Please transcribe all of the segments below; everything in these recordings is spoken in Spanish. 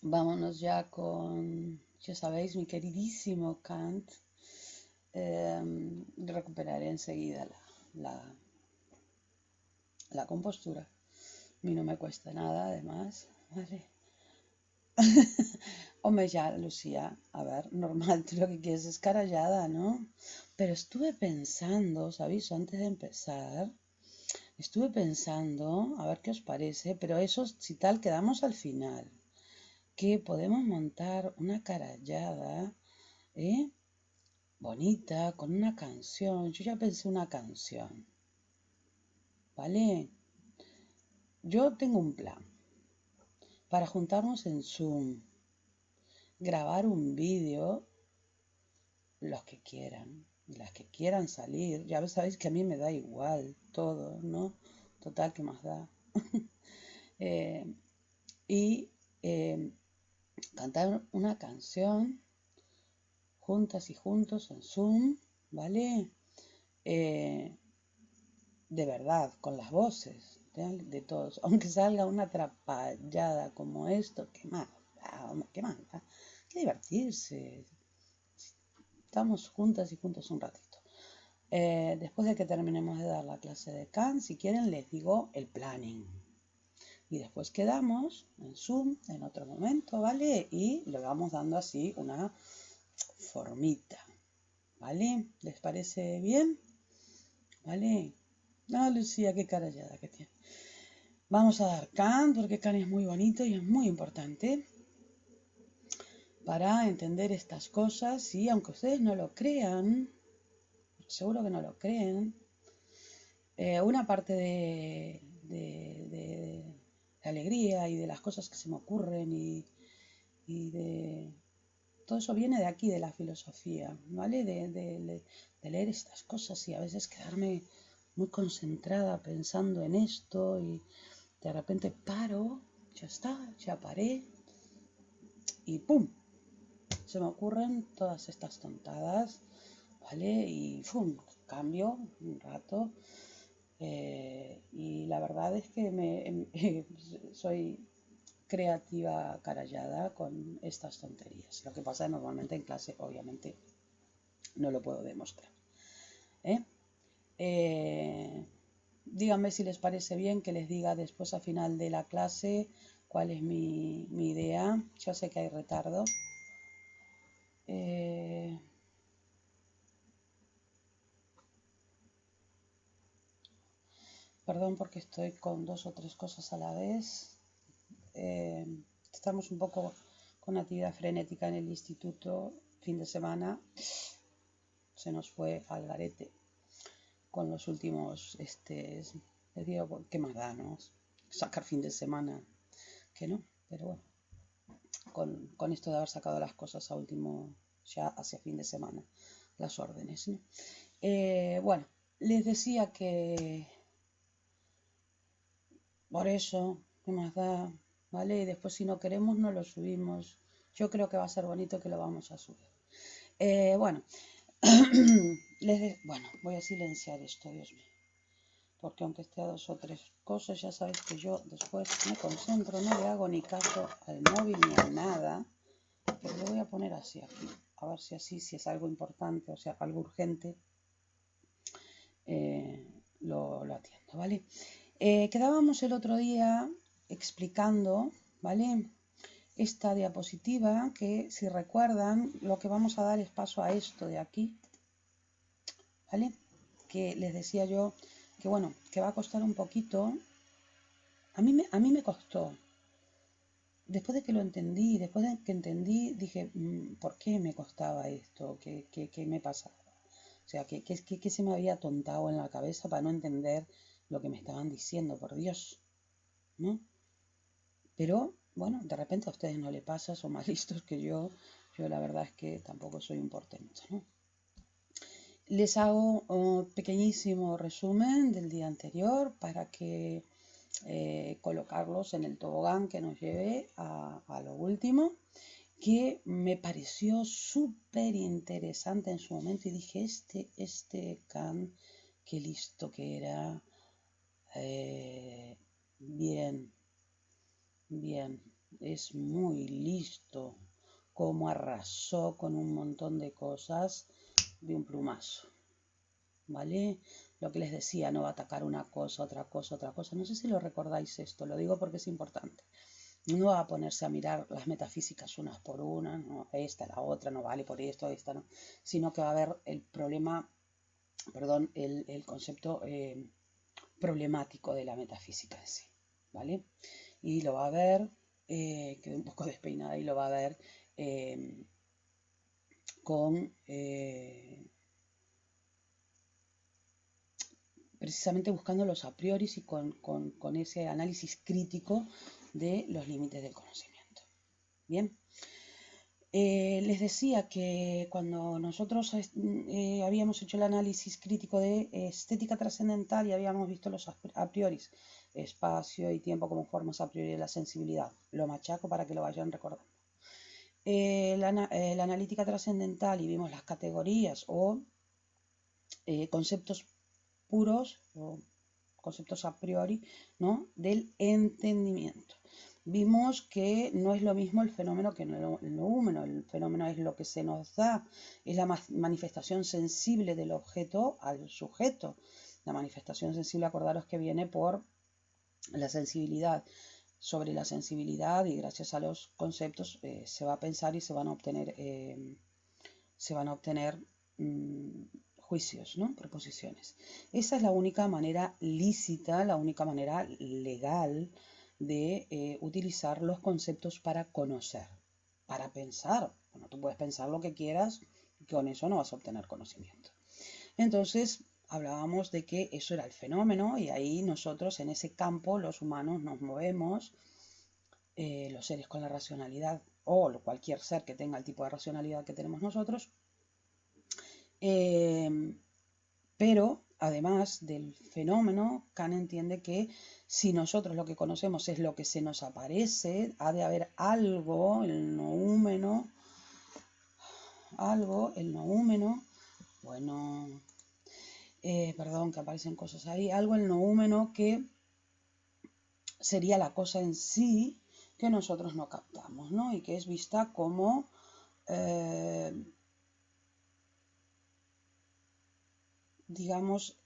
Vámonos ya con, ya sabéis, mi queridísimo Kant. Recuperaré enseguida la, la compostura. A mí no me cuesta nada, además, ¿vale? Hombre, ya, Lucía, a ver, normal, tú lo que quieres es carallada, ¿no? Pero estuve pensando, ¿sabéis? Antes de empezar, estuve pensando, a ver qué os parece, pero eso, si tal, quedamos al final, que podemos montar una carallada, ¿eh? Bonita, con una canción. Yo ya pensé una canción, ¿vale? Yo tengo un plan para juntarnos en Zoom, grabar un vídeo, los que quieran, las que quieran salir. Ya sabéis que a mí me da igual todo, ¿no? Total, ¿qué más da? Eh, y cantar una canción juntas y juntos en Zoom, ¿vale? Eh, de verdad, con las voces de todos, aunque salga una atrapallada como esto, qué más, qué más, qué divertirse, estamos juntas y juntos un ratito. Después de que terminemos de dar la clase de Kant, si quieren les digo el planning. Y después quedamos en Zoom en otro momento, ¿vale? Y le vamos dando así una formita, ¿vale? ¿Les parece bien? ¿Vale? No, Lucía, qué carallada que tiene. Vamos a dar Kant, porque Kant es muy bonito y es muy importante para entender estas cosas. Y aunque ustedes no lo crean, seguro que no lo creen, una parte de alegría y de las cosas que se me ocurren y de todo eso viene de aquí, de la filosofía, ¿vale? De leer estas cosas y a veces quedarme muy concentrada pensando en esto y de repente paro, ya está, ya paré y ¡pum! Se me ocurren todas estas tontadas, ¿vale? Y ¡pum! Cambio un rato. Y la verdad es que soy creativa carallada con estas tonterías. Lo que pasa es que normalmente en clase, obviamente, no lo puedo demostrar. ¿eh? Díganme si les parece bien que les diga después al final de la clase cuál es mi idea. Yo sé que hay retardo. Perdón porque estoy con dos o tres cosas a la vez. Eh, Estamos un poco con actividad frenética en el instituto. Fin de semana se nos fue al garete con los últimos, les digo, ¿qué más da, no? Sacar fin de semana, que no, pero bueno, con esto de haber sacado las cosas a último, ya hacia fin de semana, las órdenes, ¿no? Bueno, les decía que por eso, ¿qué más da? ¿Vale? Y después si no queremos no lo subimos. Yo creo que va a ser bonito que lo vamos a subir. Bueno, bueno, voy a silenciar esto, Dios mío. Porque aunque esté a dos o tres cosas, ya sabéis que yo después me concentro, no le hago ni caso al móvil ni a nada. Pero lo voy a poner así aquí. A ver si así, si es algo importante, o sea, algo urgente, lo atiendo, ¿vale? Quedábamos el otro día explicando, ¿vale? Esta diapositiva que, si recuerdan, lo que vamos a dar es paso a esto de aquí, ¿vale? Que les decía yo que, bueno, que va a costar un poquito. A mí me costó. Después de que lo entendí, después de que entendí, dije, ¿por qué me costaba esto? ¿Qué me pasaba? O sea, ¿qué se me había atontado en la cabeza para no entender lo que me estaban diciendo, por Dios, ¿no? Pero, bueno, de repente a ustedes no les pasa, son más listos que yo. Yo la verdad es que tampoco soy un portento, ¿no? Les hago un pequeñísimo resumen del día anterior para que colocarlos en el tobogán que nos lleve a lo último, que me pareció súper interesante en su momento y dije, Kant, qué listo que era. Bien, bien. es muy listo, como arrasó con un montón de cosas de un plumazo, ¿vale? Lo que les decía, no va a atacar una cosa, otra cosa, otra cosa. No sé si lo recordáis esto, lo digo porque es importante. No va a ponerse a mirar las metafísicas unas por una, no, esta, la otra, no vale por esto, esta no, sino que va a haber el problema, perdón, el concepto problemático de la metafísica en sí, ¿vale? Y lo va a ver, quedé un poco despeinada y lo va a ver con precisamente buscando los a priori y con ese análisis crítico de los límites del conocimiento. Bien. Les decía que cuando nosotros habíamos hecho el análisis crítico de estética trascendental y habíamos visto los a priori, espacio y tiempo como formas a priori de la sensibilidad, lo machaco para que lo vayan recordando. La analítica trascendental y vimos las categorías o conceptos puros o conceptos a priori, ¿no?, del entendimiento. Vimos que no es lo mismo el fenómeno que el noúmeno. El fenómeno es lo que se nos da, es la manifestación sensible del objeto al sujeto. La manifestación sensible, acordaros que viene por la sensibilidad. Sobre la sensibilidad y gracias a los conceptos se va a pensar y se van a obtener juicios, ¿no?, proposiciones. Esa es la única manera lícita, la única manera legal de utilizar los conceptos para conocer, para pensar. Bueno, tú puedes pensar lo que quieras y con eso no vas a obtener conocimiento. Entonces, hablábamos de que eso era el fenómeno y ahí nosotros en ese campo, los humanos, nos movemos, los seres con la racionalidad o cualquier ser que tenga el tipo de racionalidad que tenemos nosotros, pero además del fenómeno, Kant entiende que si nosotros lo que conocemos es lo que se nos aparece, ha de haber algo, el noúmeno, bueno, perdón que aparecen cosas ahí, algo el noúmeno que sería la cosa en sí que nosotros no captamos, ¿no? Y que es vista como digamos,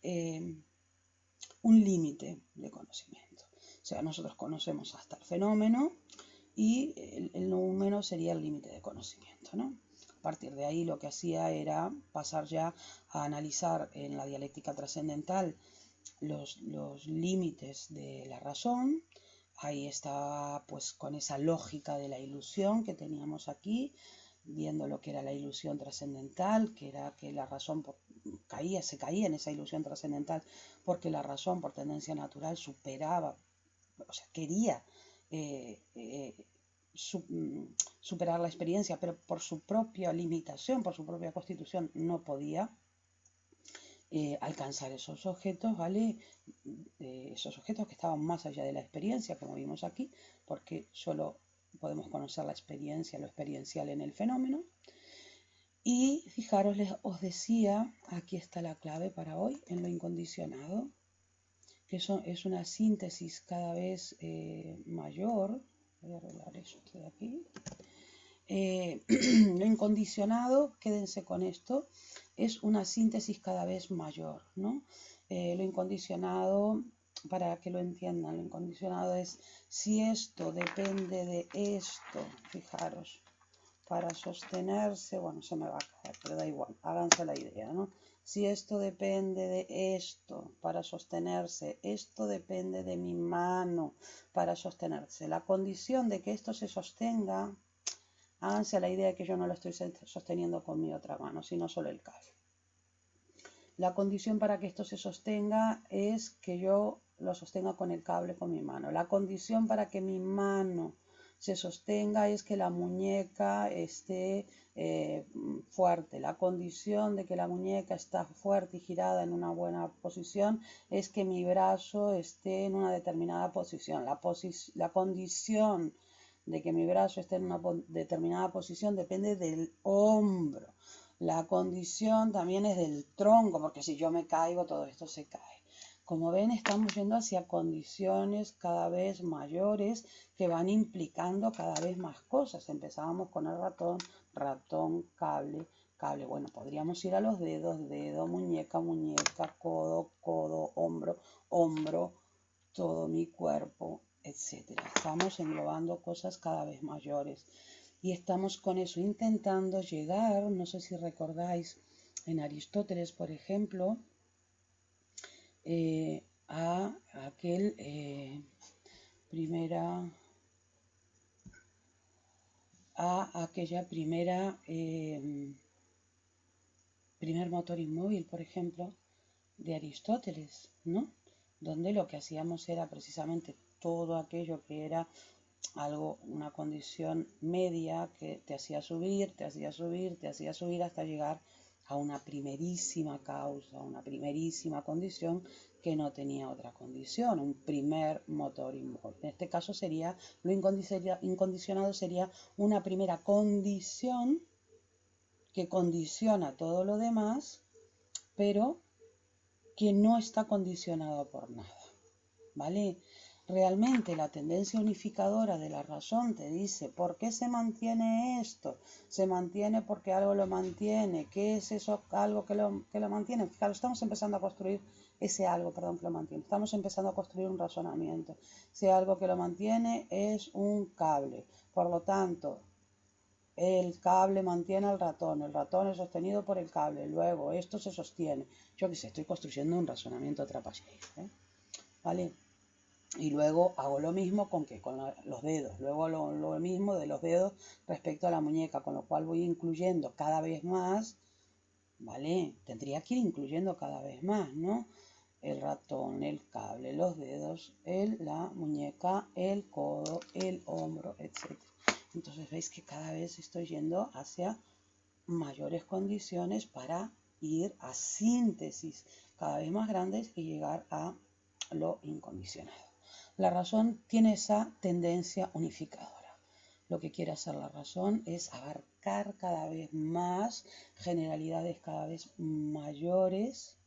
un límite de conocimiento. O sea, nosotros conocemos hasta el fenómeno y el noúmeno sería el límite de conocimiento, ¿no? A partir de ahí lo que hacía era pasar ya a analizar en la dialéctica trascendental los límites de la razón. Ahí está pues con esa lógica de la ilusión que teníamos aquí, viendo lo que era la ilusión trascendental, que era que la razón se caía en esa ilusión trascendental porque la razón por tendencia natural superaba, o sea, quería superar la experiencia, pero por su propia limitación, por su propia constitución, no podía alcanzar esos objetos, ¿vale? Esos objetos que estaban más allá de la experiencia, como vimos aquí, porque solo podemos conocer la experiencia, lo experiencial en el fenómeno. Y fijaros, os decía, aquí está la clave para hoy, en lo incondicionado, que eso es una síntesis cada vez mayor. Voy a arreglar esto de aquí. Lo incondicionado, quédense con esto, es una síntesis cada vez mayor, ¿no? Lo incondicionado, para que lo entiendan, lo incondicionado es si esto depende de esto, fijaros, para sostenerse, bueno, se me va a caer, pero da igual, háganse la idea, ¿no? Si esto depende de esto para sostenerse, esto depende de mi mano para sostenerse. La condición de que esto se sostenga, háganse la idea de que yo no lo estoy sosteniendo con mi otra mano, sino solo el cable. La condición para que esto se sostenga es que yo lo sostenga con el cable con mi mano. La condición para que mi mano se sostenga es que la muñeca esté fuerte. La condición de que la muñeca está fuerte y girada en una buena posición es que mi brazo esté en una determinada posición. La condición de que mi brazo esté en una determinada posición depende del hombro. La condición también es del tronco, porque si yo me caigo, todo esto se cae. Como ven, estamos yendo hacia condiciones cada vez mayores que van implicando cada vez más cosas. Empezábamos con el ratón, ratón, cable, cable. Bueno, podríamos ir a los dedos, dedo, muñeca, muñeca, codo, codo, hombro, hombro, todo mi cuerpo, etc. Estamos englobando cosas cada vez mayores. Y estamos con eso intentando llegar, no sé si recordáis, en Aristóteles, por ejemplo, a aquel aquella primer motor inmóvil, por ejemplo, de Aristóteles, ¿no? Donde lo que hacíamos era precisamente todo aquello que era algo, una condición media que te hacía subir, te hacía subir, te hacía subir hasta llegar a una primerísima causa, una primerísima condición que no tenía otra condición, un primer motor inmóvil. En este caso sería, lo incondicionado sería una primera condición que condiciona todo lo demás, pero que no está condicionado por nada, ¿vale? Realmente la tendencia unificadora de la razón te dice, ¿por qué se mantiene esto? Se mantiene porque algo lo mantiene. ¿Qué es eso algo que lo mantiene? Claro, estamos empezando a construir ese algo, perdón, que lo mantiene. Estamos empezando a construir un razonamiento. Si algo que lo mantiene es un cable. Por lo tanto, el cable mantiene al ratón, el ratón es sostenido por el cable, luego esto se sostiene. Yo qué sé, estoy construyendo un razonamiento trapaciejo, ¿vale? Y luego hago lo mismo con los dedos, luego lo mismo de los dedos respecto a la muñeca, con lo cual voy incluyendo cada vez más, ¿vale? Tendría que ir incluyendo cada vez más, ¿no? El ratón, el cable, los dedos, la muñeca, el codo, el hombro, etc. Entonces veis que cada vez estoy yendo hacia mayores condiciones para ir a síntesis cada vez más grandes y llegar a lo incondicionado. La razón tiene esa tendencia unificadora. Lo que quiere hacer la razón es abarcar cada vez más generalidades cada vez mayores,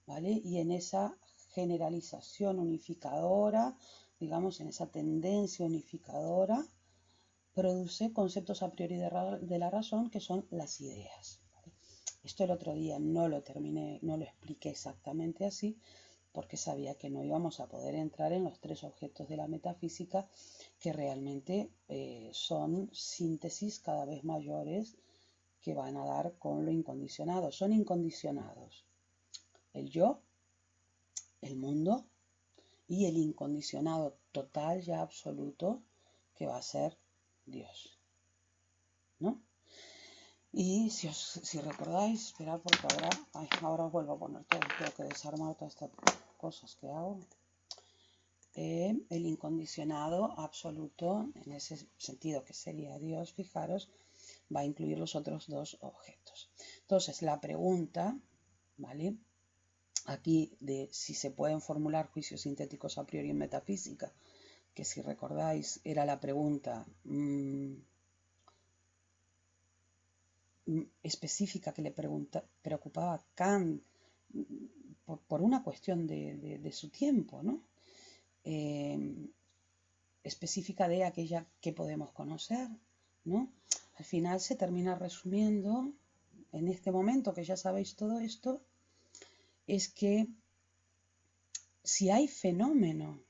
¿vale? Y en esa generalización unificadora, digamos, en esa tendencia unificadora, produce conceptos a priori de la razón que son las ideas. ¿Vale? Esto el otro día no lo terminé, no lo expliqué exactamente así, porque sabía que no íbamos a poder entrar en los tres objetos de la metafísica que realmente son síntesis cada vez mayores que van a dar con lo incondicionado. Son incondicionados el yo, el mundo y el incondicionado total y absoluto que va a ser Dios, ¿no? Y si recordáis, esperad porque ahora os vuelvo a poner todo, tengo que desarmar todas estas cosas que hago. El incondicionado absoluto, en ese sentido que sería Dios, fijaros, va a incluir los otros dos objetos. Entonces, la pregunta, ¿vale? Aquí de si se pueden formular juicios sintéticos a priori en metafísica, que si recordáis era la pregunta específica que le preocupaba a Kant por una cuestión de su tiempo, ¿no? Específica de aquella que podemos conocer, ¿no? Al final se termina resumiendo, en este momento que ya sabéis todo esto, es que si hay fenómeno,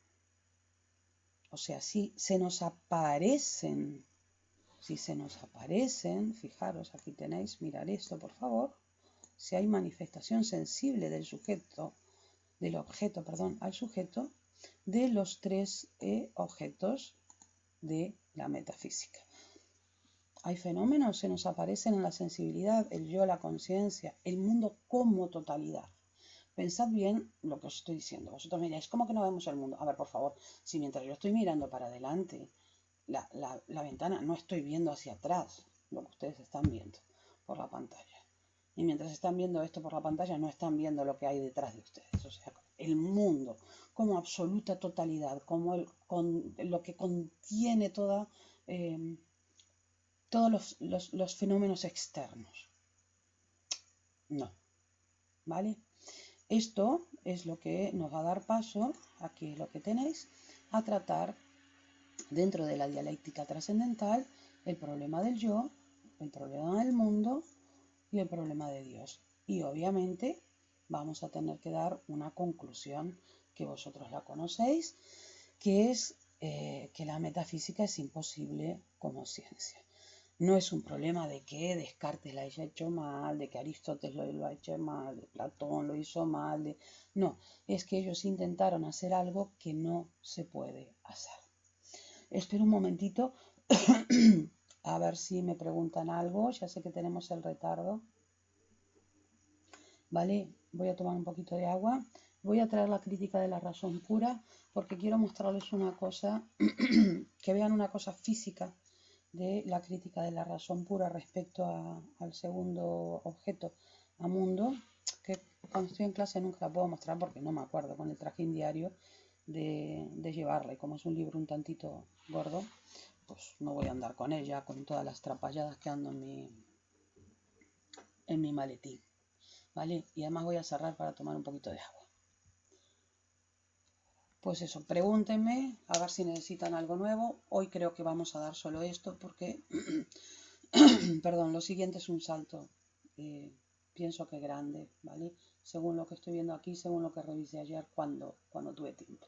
o sea, si se nos aparecen, fijaros, aquí tenéis, mirad esto por favor, si hay manifestación sensible del objeto, al sujeto, de los tres objetos de la metafísica. Hay fenómenos, se nos aparecen en la sensibilidad, el yo, la conciencia, el mundo como totalidad. Pensad bien lo que os estoy diciendo. Vosotros miráis, ¿cómo que no vemos el mundo? A ver, por favor, si mientras yo estoy mirando para adelante, la ventana, no estoy viendo hacia atrás lo que ustedes están viendo por la pantalla. Y mientras están viendo esto por la pantalla, no están viendo lo que hay detrás de ustedes. O sea, el mundo como absoluta totalidad, como lo que contiene todos los fenómenos externos. No, ¿vale? Esto es lo que nos va a dar paso, aquí es lo que tenéis, a tratar dentro de la dialéctica trascendental el problema del yo, el problema del mundo y el problema de Dios. Y obviamente vamos a tener que dar una conclusión que vosotros la conocéis, que es que la metafísica es imposible como ciencia. No es un problema de que Descartes la haya hecho mal, de que Aristóteles lo ha hecho mal, de Platón lo hizo mal. No, es que ellos intentaron hacer algo que no se puede hacer. Espero un momentito a ver si me preguntan algo. Ya sé que tenemos el retardo. ¿Vale? Voy a tomar un poquito de agua. Voy a traer la crítica de la razón pura porque quiero mostrarles una cosa, que vean una cosa física de la crítica de la razón pura respecto al segundo objeto, a mundo, que cuando estoy en clase nunca la puedo mostrar porque no me acuerdo con el trajín diario de llevarla, y como es un libro un tantito gordo, pues no voy a andar con ella, con todas las trapalladas que ando en mi maletín, ¿vale? Y además voy a cerrar para tomar un poquito de agua. Pues eso, pregúntenme a ver si necesitan algo nuevo. Hoy creo que vamos a dar solo esto porque perdón, lo siguiente es un salto, pienso que grande, ¿vale? Según lo que estoy viendo aquí, según lo que revisé ayer cuando tuve tiempo.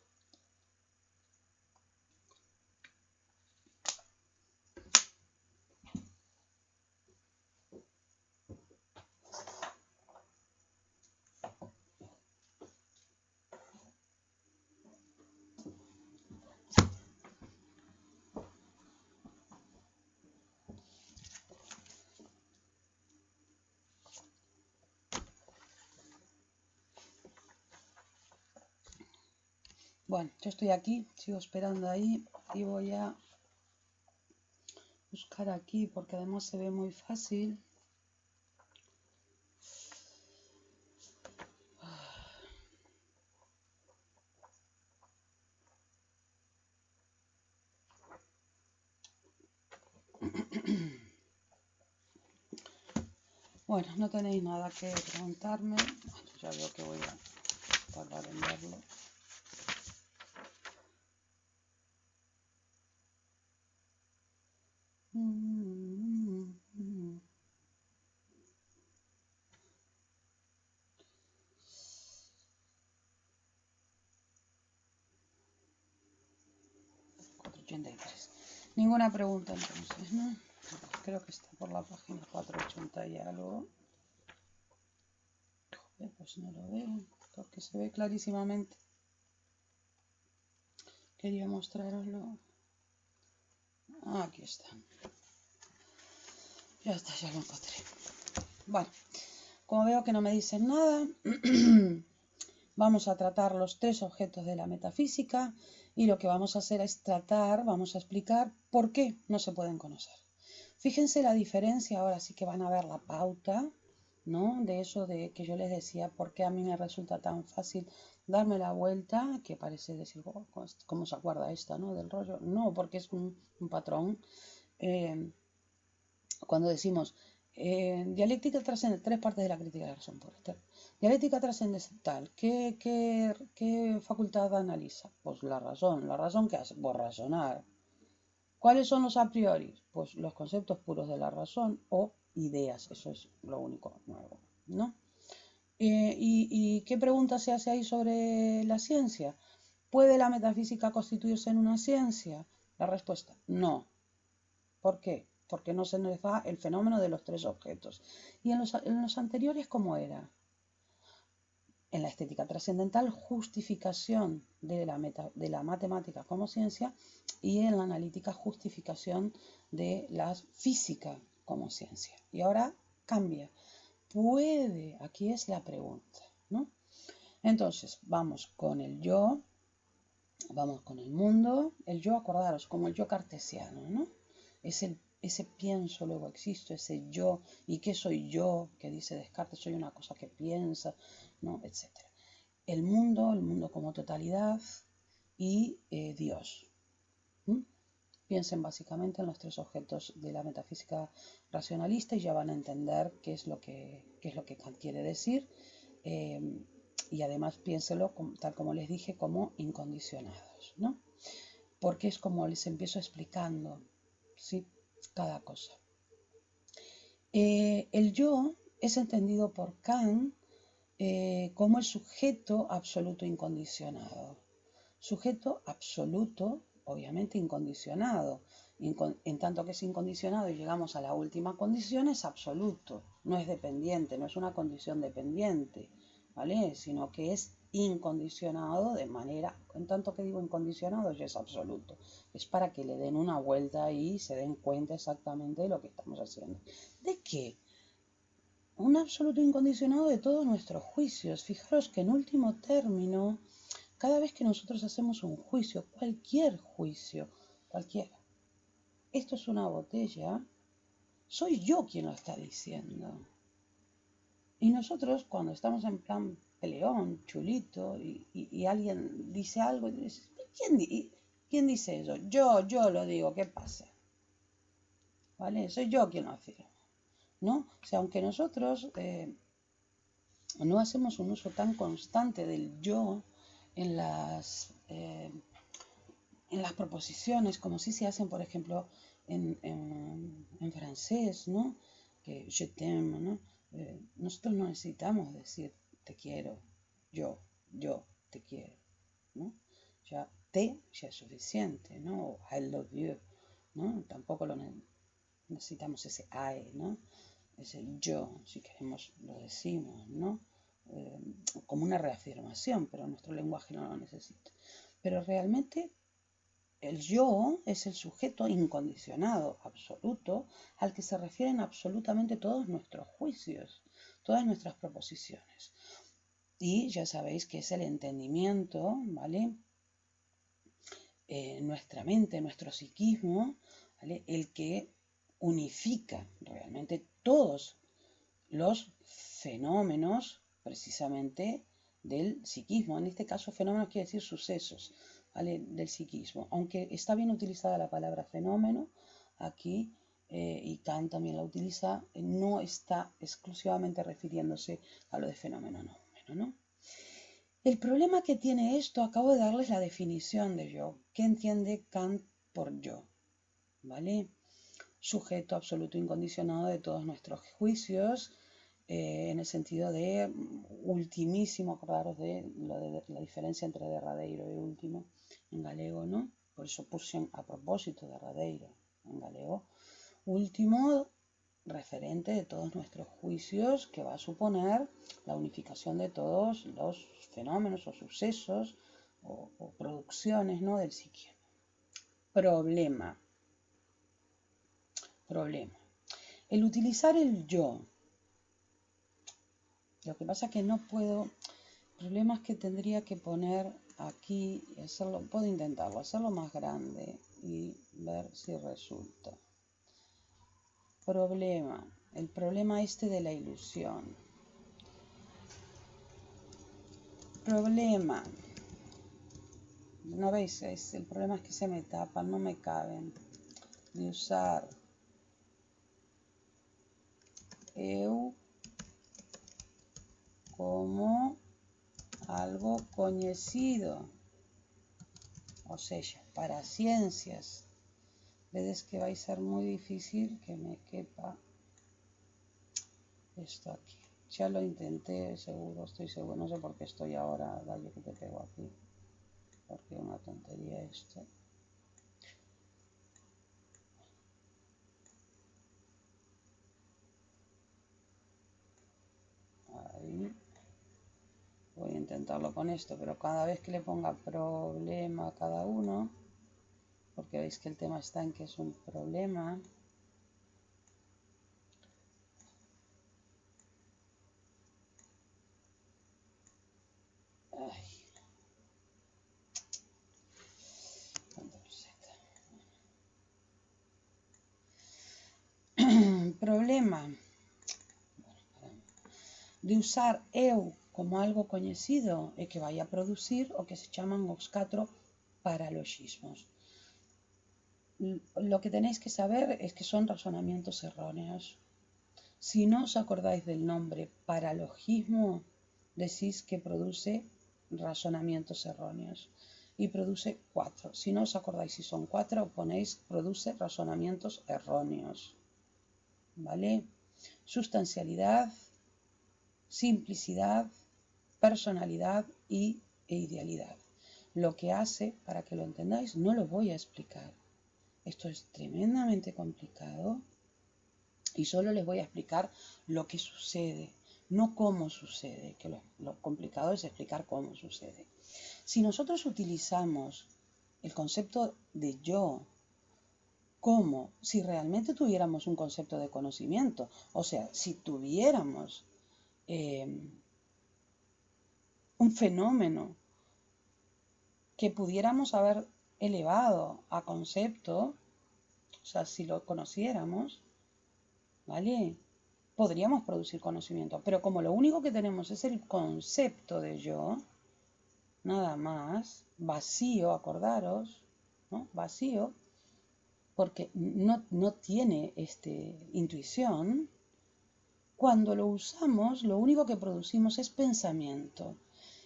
Bueno, yo estoy aquí, sigo esperando ahí y voy a buscar aquí porque además se ve muy fácil. Bueno, no tenéis nada que preguntarme. Bueno, ya veo que voy a tardar en verlo. Ninguna pregunta entonces, ¿no? Creo que está por la página 480 y algo. Pues no lo veo, porque se ve clarísimamente. Quería mostraroslo. Aquí está. Ya está, ya lo encontré. Bueno, como veo que no me dicen nada, vamos a tratar los tres objetos de la metafísica y lo que vamos a hacer es vamos a explicar por qué no se pueden conocer. Fíjense la diferencia, ahora sí que van a ver la pauta, ¿no? De eso de que yo les decía, por qué a mí me resulta tan fácil darme la vuelta, que parece decir, oh, ¿cómo se acuerda esta, no? Del rollo. No, porque es un patrón. Cuando decimos dialéctica trascendental, tres partes de la crítica de la razón pura. Dialéctica trascendental, ¿qué facultad analiza? Pues la razón. ¿La razón qué hace? Pues razonar. ¿Cuáles son los a priori? Pues los conceptos puros de la razón o ideas, eso es lo único nuevo, ¿no? ¿Y qué pregunta se hace ahí sobre la ciencia? ¿Puede la metafísica constituirse en una ciencia? La respuesta, no. ¿Por qué? Porque no se nos da el fenómeno de los tres objetos. ¿Y en los anteriores cómo era? En la estética trascendental, justificación de la matemática como ciencia, y en la analítica, justificación de la física como ciencia. Y ahora cambia. ¿Puede? Aquí es la pregunta, ¿no? Entonces, vamos con el yo, vamos con el mundo. El yo, acordaros, como el yo cartesiano, ¿no? Es ese pienso, luego existo, ese yo, ¿y qué soy yo? Que dice Descartes, soy una cosa que piensa, ¿no? Etcétera. El mundo como totalidad y Dios. Piensen básicamente en los tres objetos de la metafísica racionalista y ya van a entender qué es lo que Kant quiere decir. y además piénselo, tal como les dije, como incondicionados, ¿no? Porque es como les empiezo explicando, ¿sí? Cada cosa. El yo es entendido por Kant como el sujeto absoluto incondicionado. Sujeto absoluto, obviamente incondicionado. En tanto que es incondicionado y llegamos a la última condición, es absoluto. No es dependiente, no es una condición dependiente, ¿vale? Sino que es incondicionado de manera, en tanto que digo incondicionado, ya es absoluto. Es para que le den una vuelta ahí y se den cuenta exactamente de lo que estamos haciendo. ¿De qué? Un absoluto incondicionado de todos nuestros juicios. Fijaros que en último término, cada vez que nosotros hacemos un juicio, cualquiera, esto es una botella, soy yo quien lo está diciendo. Y nosotros cuando estamos en plan peleón, chulito, y alguien dice algo, ¿quién dice eso? Yo lo digo, ¿qué pasa? ¿Vale? Soy yo quien lo afirma, ¿no? O sea, aunque nosotros no hacemos un uso tan constante del yo en las proposiciones, como si se hacen, por ejemplo, en francés, ¿no? Que je t'aime, ¿no? Nosotros no necesitamos decir te quiero, yo te quiero, ¿no? Ya ya es suficiente, ¿no? O I love you, ¿no? Tampoco necesitamos ese I, ¿no? Ese yo, si queremos, lo decimos, ¿no? Como una reafirmación, pero nuestro lenguaje no lo necesita. Pero realmente el yo es el sujeto incondicionado, absoluto, al que se refieren absolutamente todos nuestros juicios, todas nuestras proposiciones. Y ya sabéis que es el entendimiento, ¿vale? Nuestra mente, nuestro psiquismo, ¿vale? El que unifica realmente todos los fenómenos precisamente del psiquismo. En este caso, fenómenos quiere decir sucesos, ¿vale? Del psiquismo. Aunque está bien utilizada la palabra fenómeno aquí, y Kant también la utiliza, no está exclusivamente refiriéndose a lo de fenómeno, ¿no? El problema que tiene esto, acabo de darles la definición de yo. ¿Qué entiende Kant por yo? ¿Vale? Sujeto absoluto incondicionado de todos nuestros juicios, en el sentido de ultimísimo, acordaros de la diferencia entre derradeiro y último en galego, ¿no? Por eso puse a propósito derradeiro en galego. Último, referente de todos nuestros juicios, que va a suponer la unificación de todos los fenómenos o sucesos o producciones, ¿no? Del psiquismo. Problema. El utilizar el yo. Lo que pasa es que no puedo. El problema es que tendría que poner aquí y hacerlo. Puedo intentarlo, hacerlo más grande y ver si resulta. Problema. El problema este de la ilusión. Problema. ¿No veis? El problema es que se me tapan, no me caben. De usar eu como algo conocido. O sea, para ciencias. Veis que va a ser muy difícil que me quepa esto aquí. Ya lo intenté, seguro, estoy seguro. No sé por qué estoy ahora, dale que te pego aquí. Porque es una tontería esto. Ahí. Voy a intentarlo con esto, pero cada vez que le ponga problema a cada uno, porque veis que el tema está en que es un problema. Ay. Problema de usar eu como algo conocido e que vaya a producir o que se llaman os 4 paralogismos. Lo que tenéis que saber es que son razonamientos erróneos. Si no os acordáis del nombre paralogismo, decís que produce razonamientos erróneos. Y produce 4. Si no os acordáis si son 4, ponéis produce razonamientos erróneos. ¿Vale? Sustancialidad, simplicidad, personalidad e idealidad. Lo que hace, para que lo entendáis, no lo voy a explicar. Esto es tremendamente complicado y solo les voy a explicar lo que sucede, no cómo sucede, que lo complicado es explicar cómo sucede. Si nosotros utilizamos el concepto de yo como si realmente tuviéramos un concepto de conocimiento, o sea, si tuviéramos un fenómeno que pudiéramos haber elevado a concepto, o sea, si lo conociéramos, ¿vale? Podríamos producir conocimiento, pero como lo único que tenemos es el concepto de yo, nada más, vacío, acordaros, ¿no? Vacío, porque no tiene intuición, cuando lo usamos, lo único que producimos es pensamiento.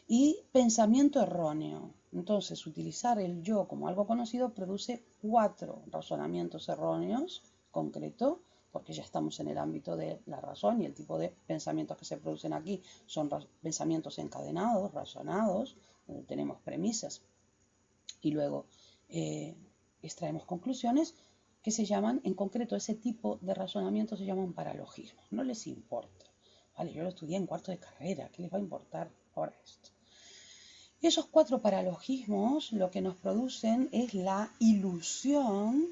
Y pensamiento erróneo. Entonces, utilizar el yo como algo conocido produce 4 razonamientos erróneos, concreto, porque ya estamos en el ámbito de la razón y el tipo de pensamientos que se producen aquí son pensamientos encadenados, razonados, donde tenemos premisas y luego extraemos conclusiones que se llaman, en concreto, ese tipo de razonamientos se llaman paralogismos. No les importa. Vale, yo lo estudié en cuarto de carrera, ¿qué les va a importar ahora esto? Y esos 4 paralogismos lo que nos producen es la ilusión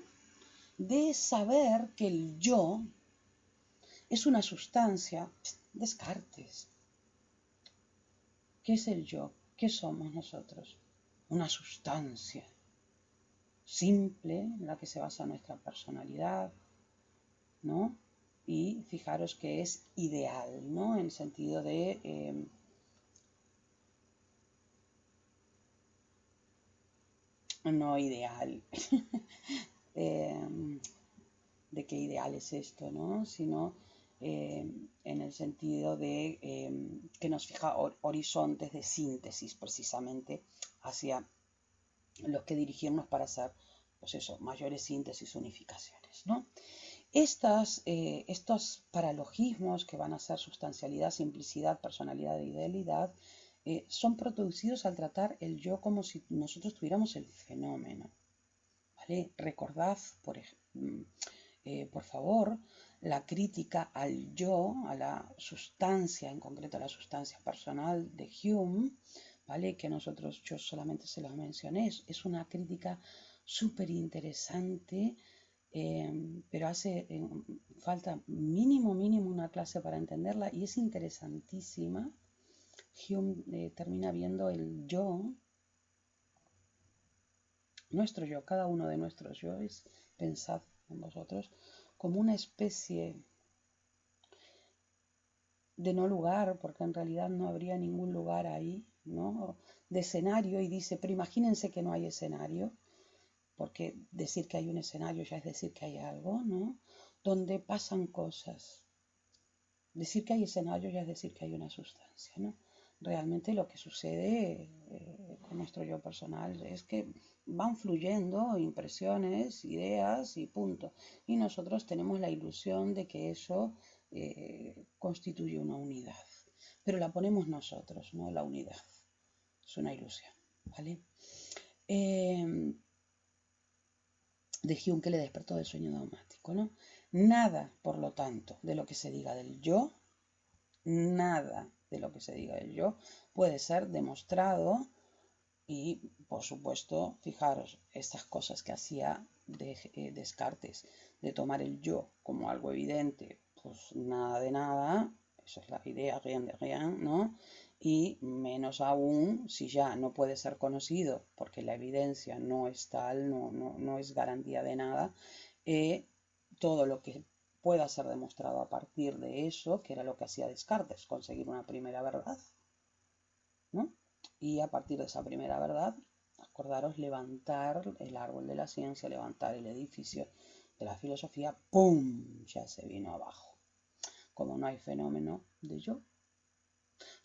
de saber que el yo es una sustancia. Descartes. ¿Qué es el yo? ¿Qué somos nosotros? Una sustancia simple en la que se basa nuestra personalidad, ¿no? Y fijaros que es ideal, ¿no? En el sentido de no ideal, de qué ideal es esto, ¿no? Sino en el sentido de que nos fija horizontes de síntesis precisamente hacia los que dirigirnos para hacer, pues eso, mayores síntesis, unificaciones, ¿no? Estos paralogismos que van a ser sustancialidad, simplicidad, personalidad e idealidad, son producidos al tratar el yo como si nosotros tuviéramos el fenómeno. ¿Vale? Recordad, por favor, la crítica al yo, a la sustancia, en concreto a la sustancia personal de Hume, ¿vale? Que yo solamente se los mencioné, es una crítica súper interesante, pero hace falta mínimo una clase para entenderla y es interesantísima. Hume termina viendo el yo, nuestro yo, cada uno de nuestros yoes, pensad en vosotros, como una especie de no lugar, porque en realidad no habría ningún lugar ahí, ¿no? De escenario, y dice, pero imagínense que no hay escenario, porque decir que hay un escenario ya es decir que hay algo, ¿no? Donde pasan cosas. Decir que hay escenario ya es decir que hay una sustancia, ¿no? Realmente lo que sucede con nuestro yo personal es que van fluyendo impresiones, ideas y punto. Y nosotros tenemos la ilusión de que eso constituye una unidad. Pero la ponemos nosotros, no la unidad. Es una ilusión, ¿vale? De Hume, que le despertó del sueño dogmático, ¿no? Nada, por lo tanto, de lo que se diga del yo, nada de lo que se diga del yo puede ser demostrado y, por supuesto, fijaros, estas cosas que hacía Descartes, de tomar el yo como algo evidente, pues nada de nada, eso es la idea, rien de rien, ¿no? Y menos aún si ya no puede ser conocido, porque la evidencia no es tal, no es garantía de nada, todo lo que pueda ser demostrado a partir de eso, que era lo que hacía Descartes, conseguir una primera verdad, ¿no? Y a partir de esa primera verdad, acordaros, levantar el árbol de la ciencia, levantar el edificio de la filosofía, ¡pum! Ya se vino abajo. Como no hay fenómeno de yo,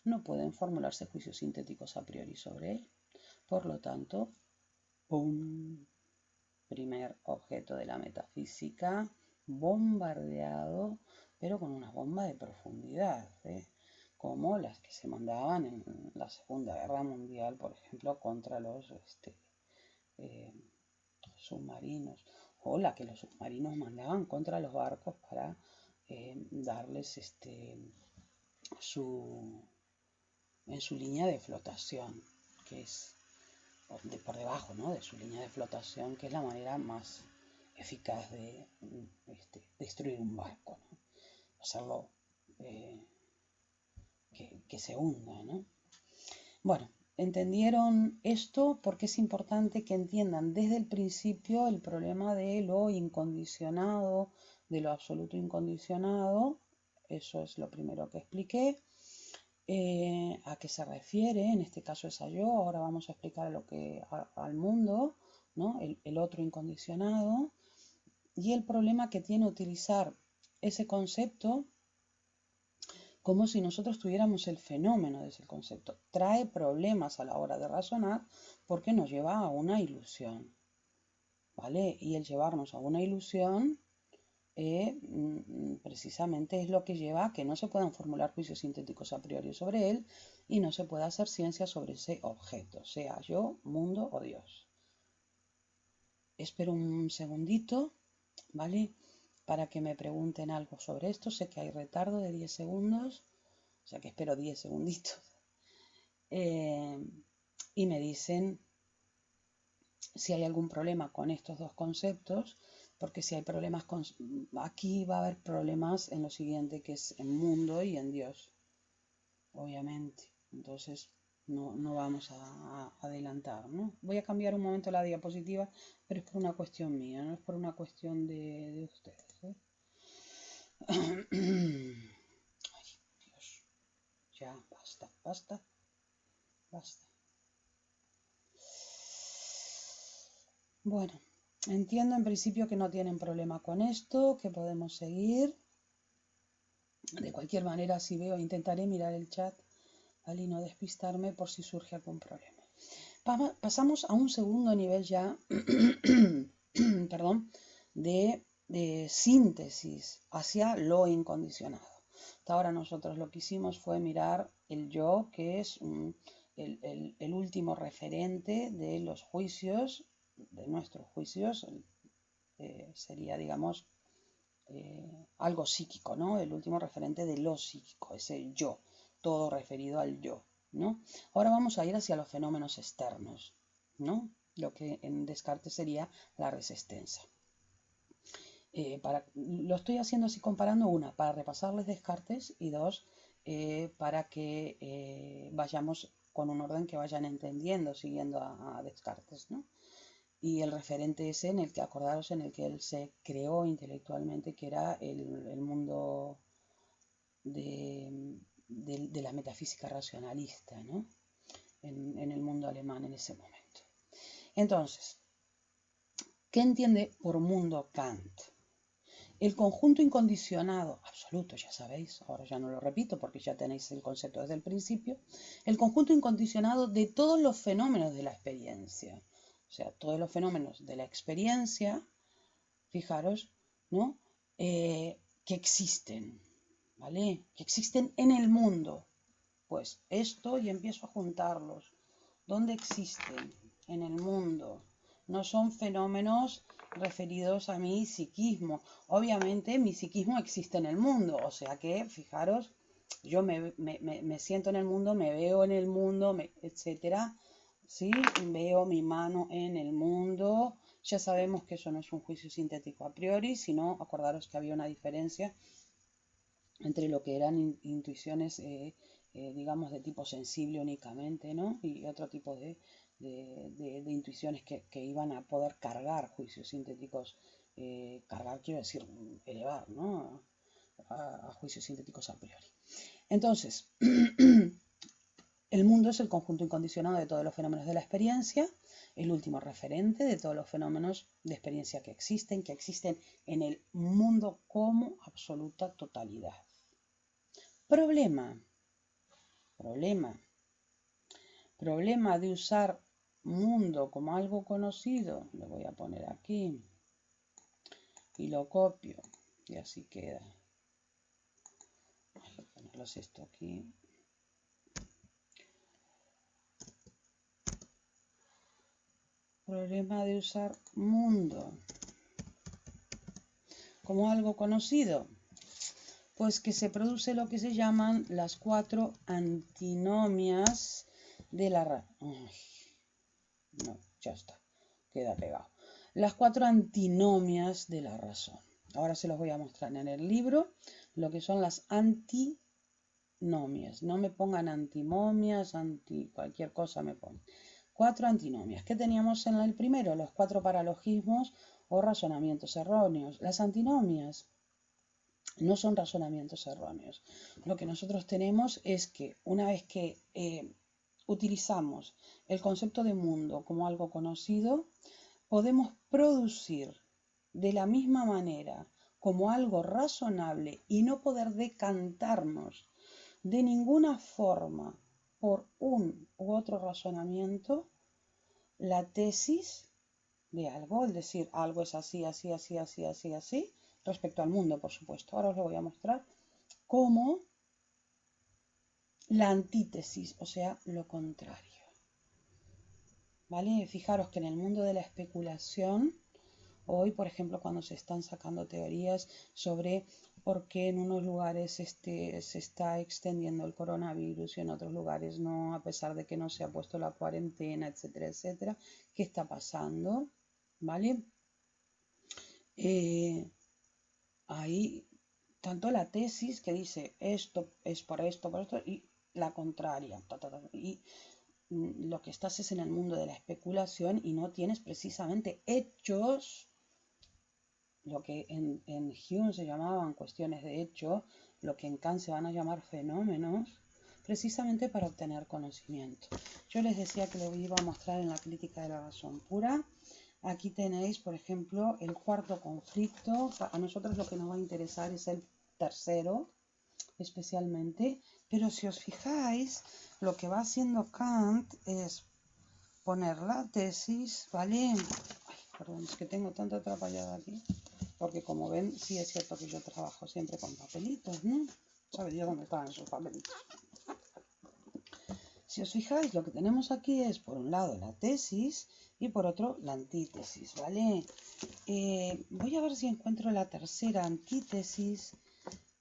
no pueden formularse juicios sintéticos a priori sobre él. Por lo tanto, ¡pum! Primer objeto de la metafísica bombardeado, pero con una bomba de profundidad, como las que se mandaban en la Segunda Guerra Mundial, por ejemplo, contra los submarinos, o la que los submarinos mandaban contra los barcos para darles en su línea de flotación, que es por debajo, ¿no?, de su línea de flotación, que es la manera más eficaz de destruir un barco, ¿no? Hacerlo que se hunda, ¿no? Bueno, entendieron esto porque es importante que entiendan desde el principio el problema de lo incondicionado, de lo absoluto incondicionado. Eso es lo primero que expliqué. ¿A qué se refiere? En este caso es a yo. Ahora vamos a explicar al mundo, ¿no? El otro incondicionado. Y el problema que tiene utilizar ese concepto como si nosotros tuviéramos el fenómeno de ese concepto. Trae problemas a la hora de razonar porque nos lleva a una ilusión, ¿vale? Y el llevarnos a una ilusión precisamente es lo que lleva a que no se puedan formular juicios sintéticos a priori sobre él y no se pueda hacer ciencia sobre ese objeto, sea yo, mundo o Dios. Espero un segundito, ¿vale?, para que me pregunten algo sobre esto. Sé que hay retardo de 10 segundos, o sea que espero 10 segunditos. Y me dicen si hay algún problema con estos dos conceptos, porque si hay problemas aquí va a haber problemas en lo siguiente, que es en mundo y en Dios, obviamente. Entonces no vamos a adelantar, ¿no? Voy a cambiar un momento la diapositiva, pero es por una cuestión mía, no es por una cuestión de ustedes, Ay, Dios. Ya, basta. Bueno, entiendo en principio que no tienen problema con esto, que podemos seguir. De cualquier manera, si veo, intentaré mirar el chat, ¿vale?, y no despistarme por si surge algún problema. Pasamos a un segundo nivel ya, perdón, de síntesis hacia lo incondicionado. Hasta ahora nosotros lo que hicimos fue mirar el yo, que es el último referente de los juicios, de nuestros juicios, sería, digamos, algo psíquico, ¿no? El último referente de lo psíquico, ese yo, todo referido al yo, ¿no? Ahora vamos a ir hacia los fenómenos externos, ¿no? Lo que en Descartes sería la resistencia. Lo estoy haciendo así comparando, una, para repasarles Descartes, y dos, para que vayamos con un orden que vayan entendiendo, siguiendo a Descartes, ¿no? Y el referente ese en el que, acordaros, en el que él se creó intelectualmente, que era el mundo de la metafísica racionalista, ¿no? En el mundo alemán en ese momento. Entonces, ¿qué entiende por mundo Kant? El conjunto incondicionado, absoluto, ya sabéis, ahora ya no lo repito porque ya tenéis el concepto desde el principio, el conjunto incondicionado de todos los fenómenos de la experiencia. O sea, todos los fenómenos de la experiencia, fijaros, ¿no? Que existen, ¿vale? Que existen en el mundo. Pues esto, y empiezo a juntarlos. ¿Dónde existen? En el mundo. No son fenómenos referidos a mi psiquismo. Obviamente mi psiquismo existe en el mundo, o sea que, fijaros, yo me siento en el mundo, me veo en el mundo, etcétera, ¿sí? Veo mi mano en el mundo. Ya sabemos que eso no es un juicio sintético a priori, sino, acordaros que había una diferencia entre lo que eran intuiciones, digamos, de tipo sensible únicamente, ¿no? Y otro tipo de intuiciones que iban a poder cargar juicios sintéticos, cargar quiero decir elevar, ¿no?, a juicios sintéticos a priori. Entonces, el mundo es el conjunto incondicionado de todos los fenómenos de la experiencia, el último referente de todos los fenómenos de experiencia que existen en el mundo como absoluta totalidad. Problema. Problema de usar mundo como algo conocido. Lo voy a poner aquí. Y lo copio. Y así queda. Voy a ponerlos esto aquí. Problema de usar mundo como algo conocido. Pues que se produce lo que se llaman las 4 antinomias de la razón. No, ya está, queda pegado. Las 4 antinomias de la razón. Ahora se los voy a mostrar en el libro lo que son las antinomias. No me pongan antimomias, cualquier cosa me ponen. 4 antinomias. ¿Qué teníamos en el primero? Los 4 paralogismos o razonamientos erróneos. Las antinomias no son razonamientos erróneos. Lo que nosotros tenemos es que una vez que utilizamos el concepto de mundo como algo conocido, podemos producir de la misma manera como algo razonable y no poder decantarnos de ninguna forma por un u otro razonamiento, la tesis de algo, es decir, algo es así, así, así, así, así, así, respecto al mundo, por supuesto. Ahora os lo voy a mostrar como la antítesis, o sea, lo contrario. ¿Vale? Fijaros que en el mundo de la especulación, hoy, por ejemplo, cuando se están sacando teorías sobre por qué en unos lugares se está extendiendo el coronavirus y en otros lugares no, a pesar de que no se ha puesto la cuarentena, etcétera, etcétera, ¿qué está pasando? ¿Vale? Hay tanto la tesis que dice esto es por esto, y la contraria. Y lo que estás es en el mundo de la especulación y no tienes precisamente hechos, lo que en Hume se llamaban cuestiones de hecho, lo que en Kant se van a llamar fenómenos, precisamente para obtener conocimiento. Yo les decía que les iba a mostrar en la crítica de la razón pura. Aquí tenéis, por ejemplo, el cuarto conflicto. A nosotros lo que nos va a interesar es el tercero, especialmente. Pero si os fijáis, lo que va haciendo Kant es poner la tesis, ¿vale? Ay, perdón, es que tengo tanta atrapallada aquí. Porque como ven, sí es cierto que yo trabajo siempre con papelitos, ¿no? ¿Sabes yo dónde estaban esos papelitos? Si os fijáis, lo que tenemos aquí es, por un lado, la tesis y por otro, la antítesis, ¿vale? Voy a ver si encuentro la tercera antítesis,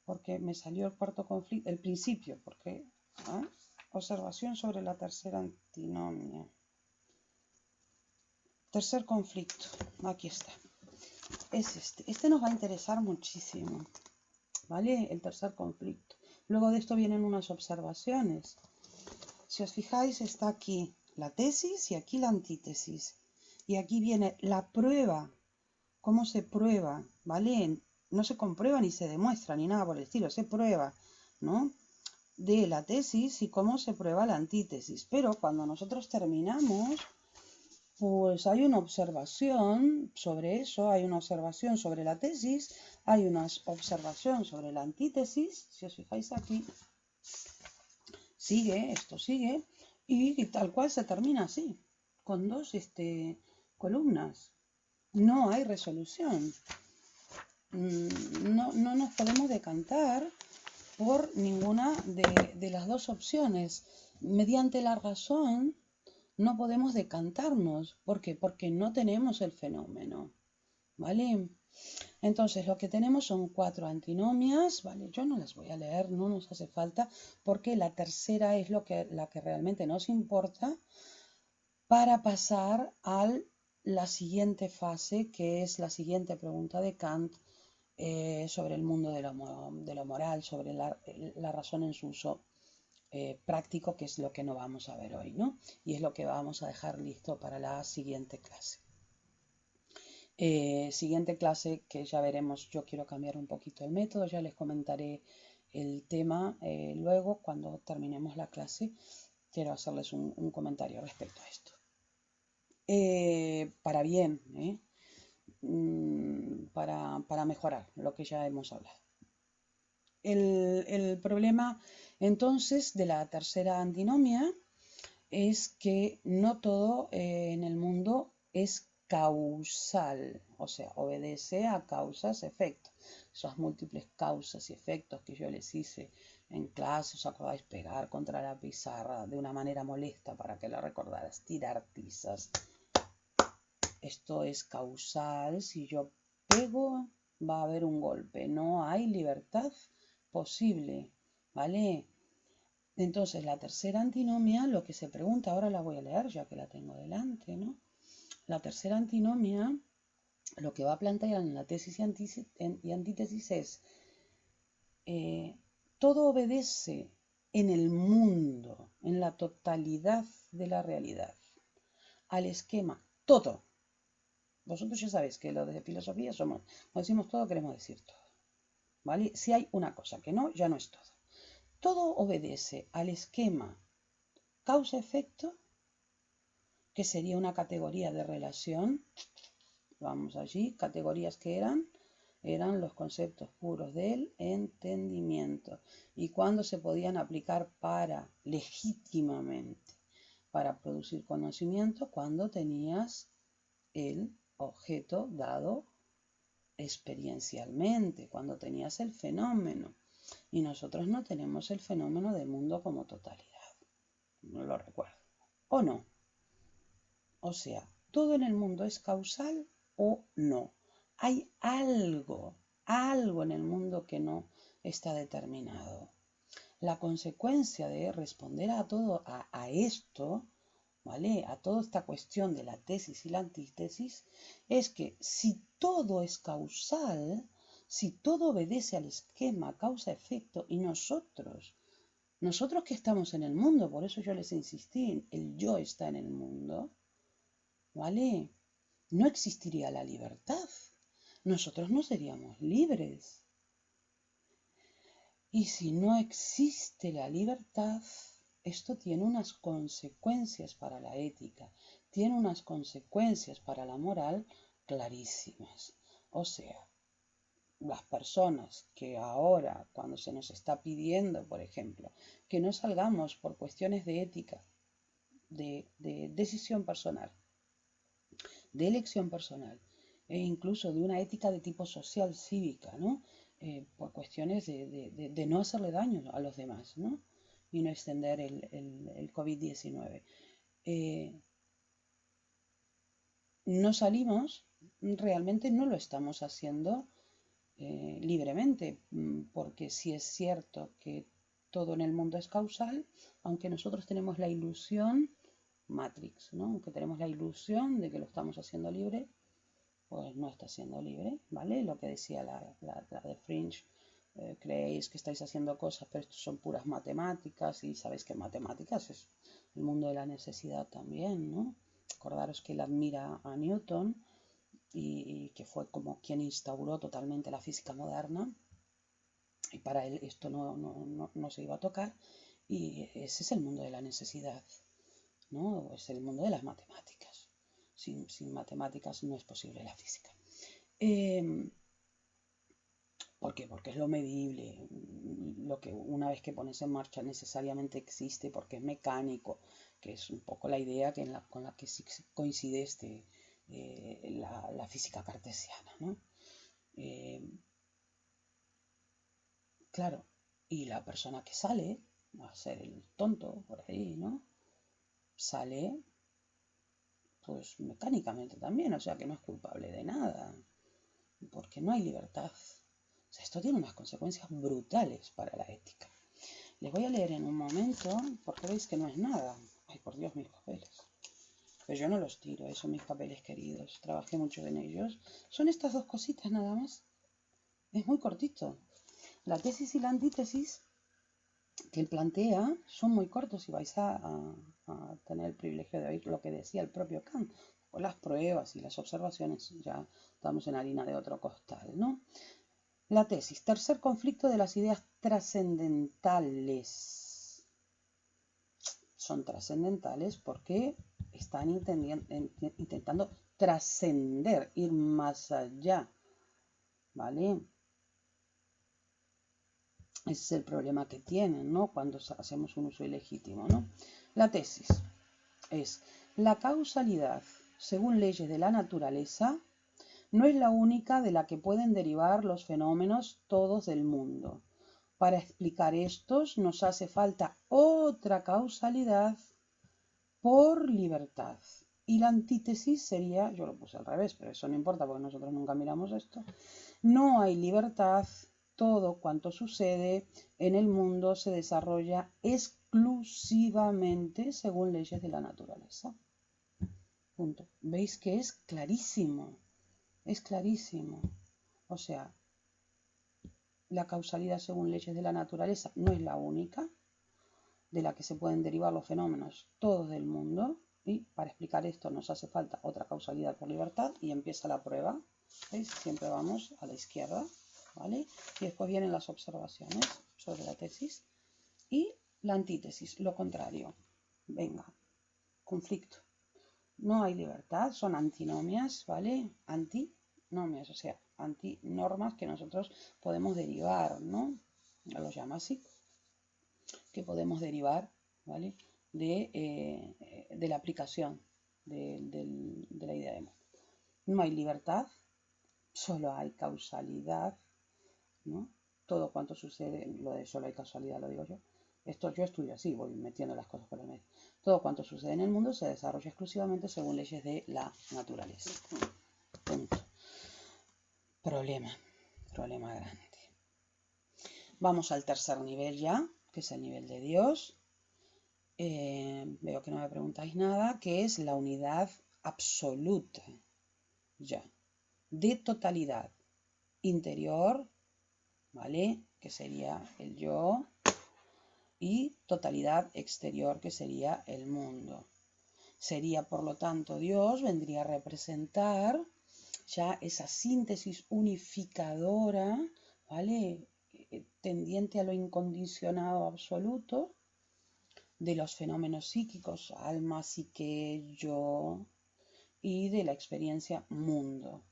porque me salió el cuarto conflicto, el principio, porque... ¿eh? Observación sobre la tercera antinomia. Tercer conflicto, aquí está. Es este. Este nos va a interesar muchísimo, ¿vale? El tercer conflicto. Luego de esto vienen unas observaciones. Si os fijáis, está aquí la tesis y aquí la antítesis. Y aquí viene la prueba. ¿Cómo se prueba? ¿Vale? No se comprueba ni se demuestra ni nada por el estilo. Se prueba, ¿no? De la tesis y cómo se prueba la antítesis. Pero cuando nosotros terminamos, pues hay una observación sobre eso, hay una observación sobre la tesis, hay una observación sobre la antítesis. Si os fijáis aquí, esto sigue, y tal cual se termina así, con dos columnas. No hay resolución. No nos podemos decantar por ninguna de las dos opciones. Mediante la razón no podemos decantarnos. ¿Por qué? Porque no tenemos el fenómeno. ¿Vale? Entonces lo que tenemos son 4 antinomias, ¿vale? Yo no las voy a leer, no nos hace falta, porque la tercera es la que realmente nos importa para pasar a la siguiente fase, que es la siguiente pregunta de Kant sobre el mundo de lo moral, sobre la razón en su uso práctico, que es lo que no vamos a ver hoy, ¿no? Y es lo que vamos a dejar listo para la siguiente clase. Siguiente clase que ya veremos, yo quiero cambiar un poquito el método, ya les comentaré el tema luego cuando terminemos la clase. Quiero hacerles un comentario respecto a esto. Para bien, para mejorar lo que ya hemos hablado. El problema entonces de la tercera antinomia es que no todo en el mundo es causal, o sea, obedece a causas, efectos. Esas múltiples causas y efectos que yo les hice en clase, ¿os acordáis? Pegar contra la pizarra de una manera molesta para que la recordaras, tirar tizas. Esto es causal, si yo pego va a haber un golpe, no hay libertad posible, ¿vale? Entonces, la tercera antinomia, lo que se pregunta, ahora la voy a leer ya que la tengo delante, ¿no? La tercera antinomia, lo que va a plantear en la tesis y antítesis es, todo obedece en el mundo, en la totalidad de la realidad, al esquema, todo. Vosotros ya sabéis que lo de filosofía somos, cuando decimos todo, queremos decir todo, ¿vale? Si hay una cosa que no, ya no es todo. Todo obedece al esquema causa-efecto, que sería una categoría de relación. Vamos allí, categorías que eran los conceptos puros del entendimiento. Y cuándo se podían aplicar legítimamente, para producir conocimiento, cuando tenías el objeto dado experiencialmente, cuando tenías el fenómeno. Y nosotros no tenemos el fenómeno del mundo como totalidad. No lo recuerdo. ¿O no? O sea, ¿todo en el mundo es causal o no? Hay algo en el mundo que no está determinado. La consecuencia de responder a todo a esto, ¿vale? A toda esta cuestión de la tesis y la antítesis, es que si todo es causal, si todo obedece al esquema causa-efecto y nosotros que estamos en el mundo, por eso yo les insistí, el yo está en el mundo, ¿vale? No existiría la libertad. Nosotros no seríamos libres. Y si no existe la libertad, esto tiene unas consecuencias para la ética, tiene unas consecuencias para la moral clarísimas. O sea, las personas que ahora, cuando se nos está pidiendo, por ejemplo, que no salgamos por cuestiones de ética, de decisión personal, de elección personal e incluso de una ética de tipo social, cívica, ¿no? Por cuestiones de no hacerle daño a los demás, ¿no? Y no extender el COVID-19. No salimos, realmente no lo estamos haciendo libremente, porque sí es cierto que todo en el mundo es causal, aunque nosotros tenemos la ilusión Matrix, ¿no? Aunque tenemos la ilusión de que lo estamos haciendo libre, pues no está siendo libre, ¿vale? Lo que decía la de Fringe, creéis que estáis haciendo cosas, pero esto son puras matemáticas, y sabéis que matemáticas es el mundo de la necesidad también, ¿no? Acordaros que él admira a Newton y que fue como quien instauró totalmente la física moderna, y para él esto no se iba a tocar, y ese es el mundo de la necesidad, ¿no? Es el mundo de las matemáticas. Sin matemáticas no es posible la física. ¿Por qué? Porque es lo medible, lo que una vez que pones en marcha necesariamente existe, porque es mecánico, que es un poco la idea con la que sí coincide la física cartesiana, ¿no? Claro, y la persona que sale va a ser el tonto por ahí, ¿no? Sale pues mecánicamente también, o sea que no es culpable de nada, porque no hay libertad. O sea, esto tiene unas consecuencias brutales para la ética. Les voy a leer en un momento, porque veis que no es nada. Ay, por Dios, mis papeles. Pero yo no los tiro, son mis papeles queridos. Trabajé mucho en ellos. Son estas dos cositas nada más. Es muy cortito. La tesis y la antítesis que él plantea son muy cortos y vais a tener el privilegio de oír lo que decía el propio Kant. O las pruebas y las observaciones ya estamos en harina de otro costal, ¿no? La tesis, tercer conflicto de las ideas trascendentales. Son trascendentales porque están intentando trascender, ir más allá, ¿vale? Ese es el problema que tienen, ¿no? Cuando hacemos un uso ilegítimo, ¿no? La tesis es: la causalidad, según leyes de la naturaleza, no es la única de la que pueden derivar los fenómenos todos del mundo. Para explicar estos nos hace falta otra causalidad por libertad. Y la antítesis sería, yo lo puse al revés, pero eso no importa porque nosotros nunca miramos esto. No hay libertad, todo cuanto sucede en el mundo se desarrolla exclusivamente según leyes de la naturaleza. Punto. ¿Veis que es clarísimo? Es clarísimo. O sea, la causalidad según leyes de la naturaleza no es la única de la que se pueden derivar los fenómenos todos del mundo, y para explicar esto nos hace falta otra causalidad por libertad, y empieza la prueba. ¿Veis? Siempre vamos a la izquierda, ¿vale? Y después vienen las observaciones sobre la tesis y la antítesis, lo contrario. Venga, conflicto. No hay libertad, son antinomias, ¿vale? Antinomias, o sea, antinormas que nosotros podemos derivar, ¿no? Lo llama así, que podemos derivar, ¿vale? De la aplicación de la idea de mundo. No hay libertad, solo hay causalidad, ¿no? Todo cuanto sucede, lo de solo hay causalidad lo digo yo. Esto yo estudio así, voy metiendo las cosas por el medio. Todo cuanto sucede en el mundo se desarrolla exclusivamente según leyes de la naturaleza. Punto. Problema grande. Vamos al tercer nivel ya, que es el nivel de Dios. Veo que no me preguntáis nada, que es la unidad absoluta, ya, de totalidad interior, ¿vale? Que sería el yo, y totalidad exterior, que sería el mundo. Sería, por lo tanto, Dios vendría a representar ya esa síntesis unificadora, ¿vale? Tendiente a lo incondicionado absoluto de los fenómenos psíquicos, alma, psique, yo, y de la experiencia mundo,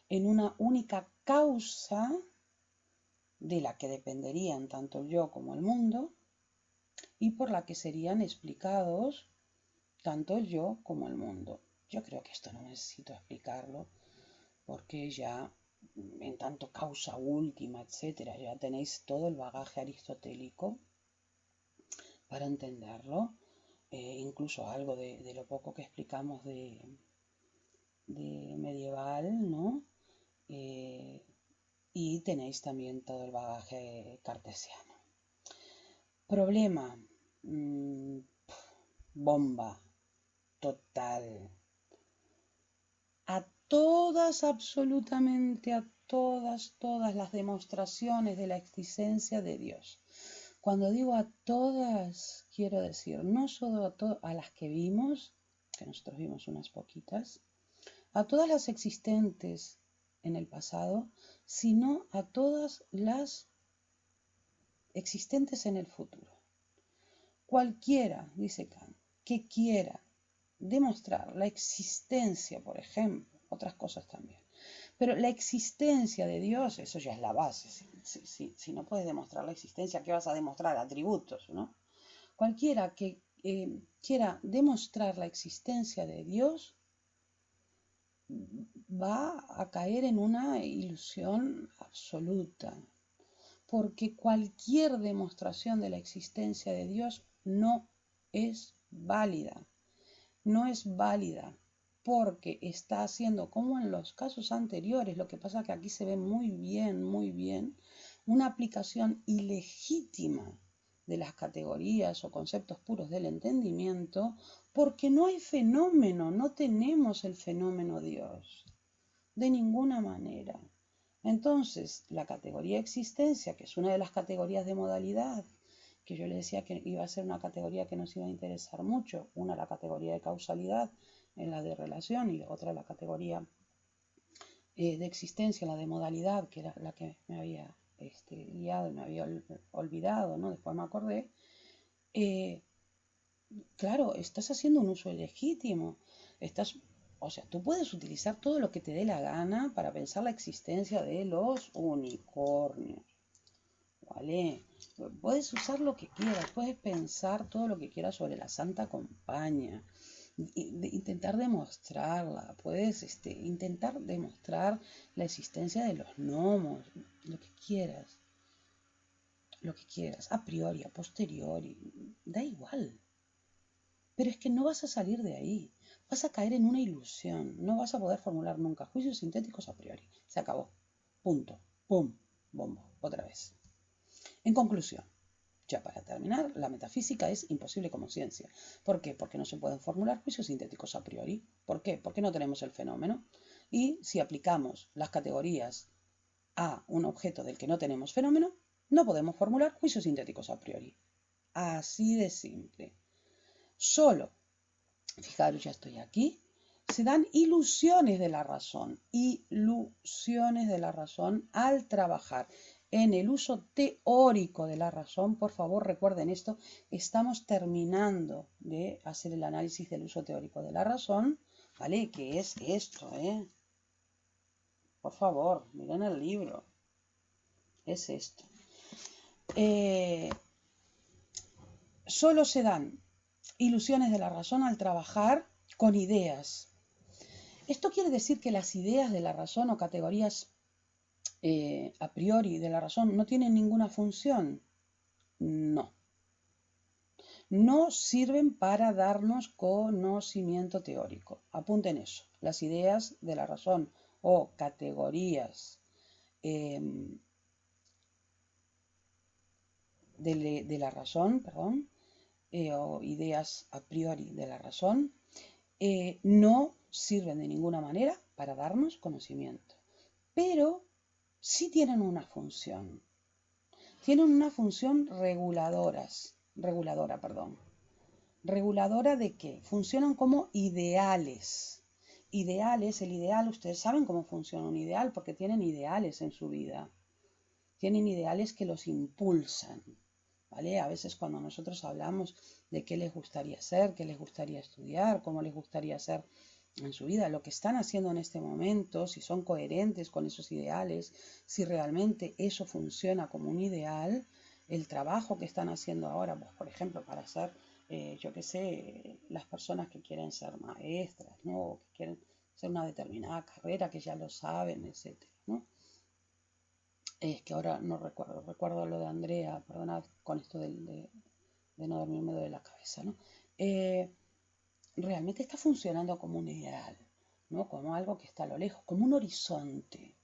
en una única causa de la que dependerían tanto el yo como el mundo, y por la que serían explicados tanto el yo como el mundo. Yo creo que esto no necesito explicarlo, porque ya en tanto causa última, etcétera, ya tenéis todo el bagaje aristotélico para entenderlo, incluso algo de lo poco que explicamos de medieval, ¿no? Y tenéis también todo el bagaje cartesiano. Problema, bomba total. A todas, absolutamente a todas las demostraciones de la existencia de Dios. Cuando digo a todas, quiero decir no solo a las que vimos, que nosotros vimos unas poquitas, a todas las existentes en el pasado, sino a todas las existentes en el futuro. Cualquiera, dice Kant, que quiera demostrar la existencia, por ejemplo, otras cosas también, pero la existencia de Dios, eso ya es la base. Si no puedes demostrar la existencia, ¿qué vas a demostrar? Atributos, ¿no? Cualquiera que quiera demostrar la existencia de Dios va a caer en una ilusión absoluta, porque cualquier demostración de la existencia de Dios no es válida. No es válida porque está haciendo, como en los casos anteriores, lo que pasa que aquí se ve muy bien, una aplicación ilegítima de las categorías o conceptos puros del entendimiento, porque no hay fenómeno, no tenemos el fenómeno Dios, de ninguna manera. Entonces, la categoría existencia, que es una de las categorías de modalidad, que yo le decía que iba a ser una categoría que nos iba a interesar mucho, una la categoría de causalidad en la de relación y otra la categoría de existencia, la de modalidad, que era la que me había liado y me había olvidado, ¿no? Después me acordé. Claro, estás haciendo un uso ilegítimo, o sea, tú puedes utilizar todo lo que te dé la gana para pensar la existencia de los unicornios, ¿vale? Puedes usar lo que quieras, puedes pensar todo lo que quieras sobre la Santa Compañía, intentar demostrarla, puedes intentar demostrar la existencia de los gnomos, lo que quieras, a priori, a posteriori, da igual. Pero es que no vas a salir de ahí, vas a caer en una ilusión, no vas a poder formular nunca juicios sintéticos a priori. Se acabó. Punto. Pum. Bombo. Otra vez. En conclusión, ya para terminar, la metafísica es imposible como ciencia. ¿Por qué? Porque no se pueden formular juicios sintéticos a priori. ¿Por qué? Porque no tenemos el fenómeno. Y si aplicamos las categorías a un objeto del que no tenemos fenómeno, no podemos formular juicios sintéticos a priori. Así de simple. Solo, fijaros, ya estoy aquí, se dan ilusiones de la razón al trabajar en el uso teórico de la razón. Por favor, recuerden esto, estamos terminando de hacer el análisis del uso teórico de la razón, ¿vale? Que es esto, Por favor, miren el libro. Es esto. Solo se dan ilusiones de la razón al trabajar con ideas. Esto quiere decir que las ideas de la razón o categorías a priori de la razón no tienen ninguna función. No. No sirven para darnos conocimiento teórico. Apunten eso. Las ideas de la razón o categorías de la razón, perdón, o ideas a priori de la razón, no sirven de ninguna manera para darnos conocimiento. Pero sí tienen una función. Tienen una función reguladora, perdón. ¿Reguladora de qué? Funcionan como ideales. Ideales, el ideal, ustedes saben cómo funciona un ideal porque tienen ideales en su vida. Tienen ideales que los impulsan, ¿vale? A veces cuando nosotros hablamos de qué les gustaría ser, qué les gustaría estudiar, cómo les gustaría ser en su vida, lo que están haciendo en este momento, si son coherentes con esos ideales, si realmente eso funciona como un ideal, el trabajo que están haciendo ahora, pues, por ejemplo, para ser, yo qué sé, las personas que quieren ser maestras, ¿no? O que quieren hacer una determinada carrera, que ya lo saben, etcétera, ¿no? Es que ahora no recuerdo lo de Andrea, perdonad con esto de no dormirme de la cabeza, ¿no? Realmente está funcionando como un ideal, ¿no? Como algo que está a lo lejos, como un horizonte,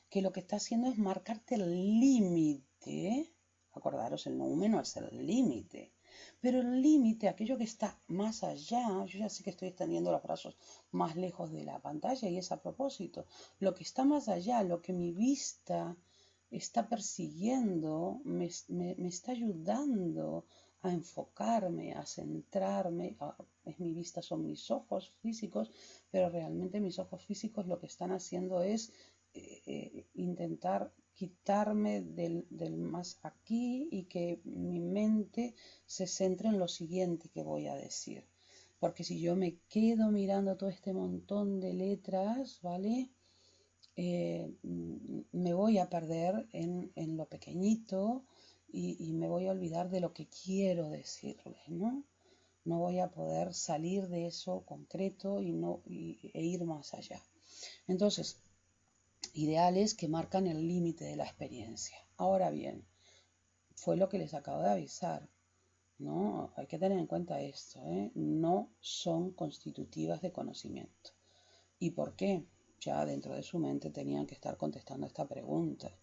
que lo que está haciendo es marcarte el límite. Acordaros, el número es el límite. Pero el límite, aquello que está más allá, yo ya sé que estoy extendiendo los brazos más lejos de la pantalla y es a propósito. Lo que está más allá, lo que mi vista está persiguiendo, me está ayudando a enfocarme, a centrarme. Es mi vista, son mis ojos físicos, pero realmente mis ojos físicos lo que están haciendo es intentar quitarme del más aquí y que mi mente se centre en lo siguiente que voy a decir. Porque si yo me quedo mirando todo este montón de letras, ¿vale? Me voy a perder en lo pequeñito y me voy a olvidar de lo que quiero decirles, ¿no? No voy a poder salir de eso concreto e ir más allá. Entonces, ideales que marcan el límite de la experiencia. Ahora bien, fue lo que les acabo de avisar, ¿no? Hay que tener en cuenta esto, no son constitutivas de conocimiento. ¿Y por qué? Ya dentro de su mente tenían que estar contestando esta pregunta,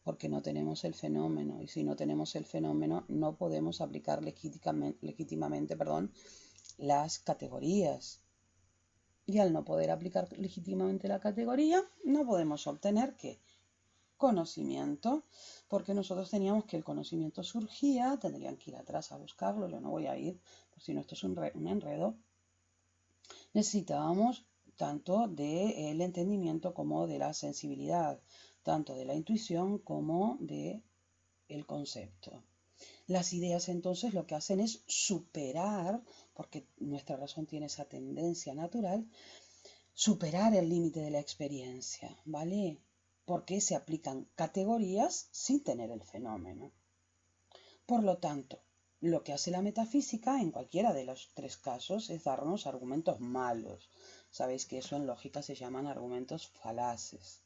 porque no tenemos el fenómeno, y si no tenemos el fenómeno no podemos aplicar legítimamente, las categorías. Y al no poder aplicar legítimamente la categoría, no podemos obtener ¿qué? Conocimiento, porque nosotros teníamos que el conocimiento surgía, tendrían que ir atrás a buscarlo, yo no voy a ir, por si no esto es un enredo. Necesitábamos tanto del entendimiento como de la sensibilidad, tanto de la intuición como de el concepto. Las ideas entonces lo que hacen es superar, porque nuestra razón tiene esa tendencia natural, superar el límite de la experiencia, ¿vale? Porque se aplican categorías sin tener el fenómeno. Por lo tanto, lo que hace la metafísica en cualquiera de los tres casos es darnos argumentos malos. Sabéis que eso en lógica se llaman argumentos falaces.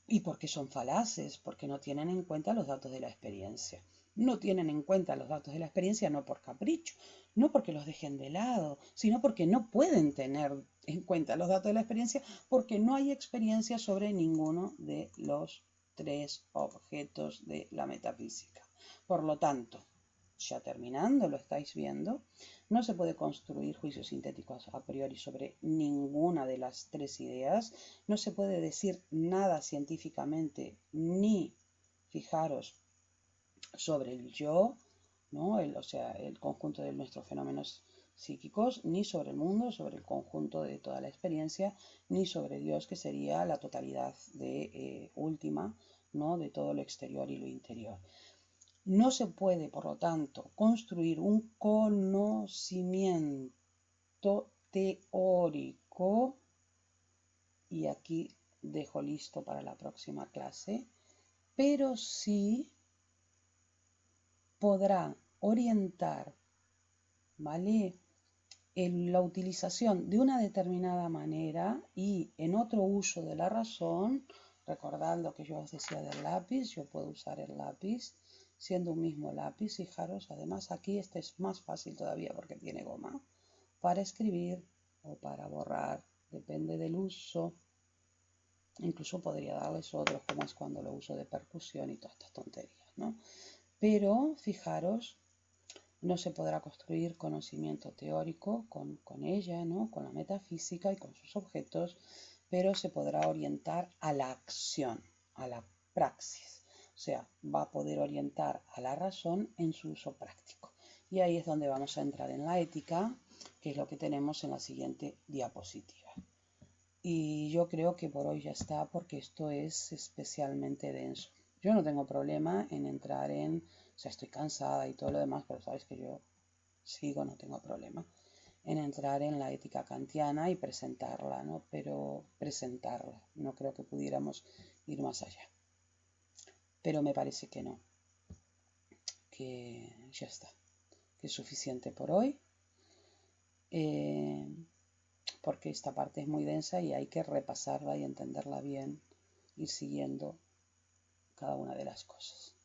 ¿Y por qué son falaces? Porque no tienen en cuenta los datos de la experiencia. No tienen en cuenta los datos de la experiencia no por capricho, no porque los dejen de lado, sino porque no pueden tener en cuenta los datos de la experiencia porque no hay experiencia sobre ninguno de los tres objetos de la metafísica. Por lo tanto, ya terminando, lo estáis viendo, no se puede construir juicios sintéticos a priori sobre ninguna de las tres ideas, no se puede decir nada científicamente ni, fijaros, sobre el yo, ¿no? O sea, el conjunto de nuestros fenómenos psíquicos, ni sobre el mundo, sobre el conjunto de toda la experiencia, ni sobre Dios, que sería la totalidad de última, ¿no? De todo lo exterior y lo interior. No se puede, por lo tanto, construir un conocimiento teórico, y aquí dejo listo para la próxima clase, pero sí podrá orientar, ¿vale?, en la utilización de una determinada manera y en otro uso de la razón. Recordad lo que yo os decía del lápiz, yo puedo usar el lápiz siendo un mismo lápiz, fijaros, además aquí este es más fácil todavía porque tiene goma, para escribir o para borrar, depende del uso. Incluso podría darles otros, como es cuando lo uso de percusión y todas estas tonterías, ¿no? Pero fijaros, no se podrá construir conocimiento teórico con ella, ¿no? Con la metafísica y con sus objetos, pero se podrá orientar a la acción, a la praxis. O sea, va a poder orientar a la razón en su uso práctico. Y ahí es donde vamos a entrar en la ética, que es lo que tenemos en la siguiente diapositiva. Y yo creo que por hoy ya está, porque esto es especialmente denso. Yo no tengo problema en entrar en, o sea, estoy cansada y todo lo demás, pero sabes que yo sigo, no tengo problema en entrar en la ética kantiana y presentarla, ¿no? Pero presentarla, no creo que pudiéramos ir más allá. Pero me parece que no, que ya está, que es suficiente por hoy, porque esta parte es muy densa y hay que repasarla y entenderla bien, ir siguiendo cada una de las cosas.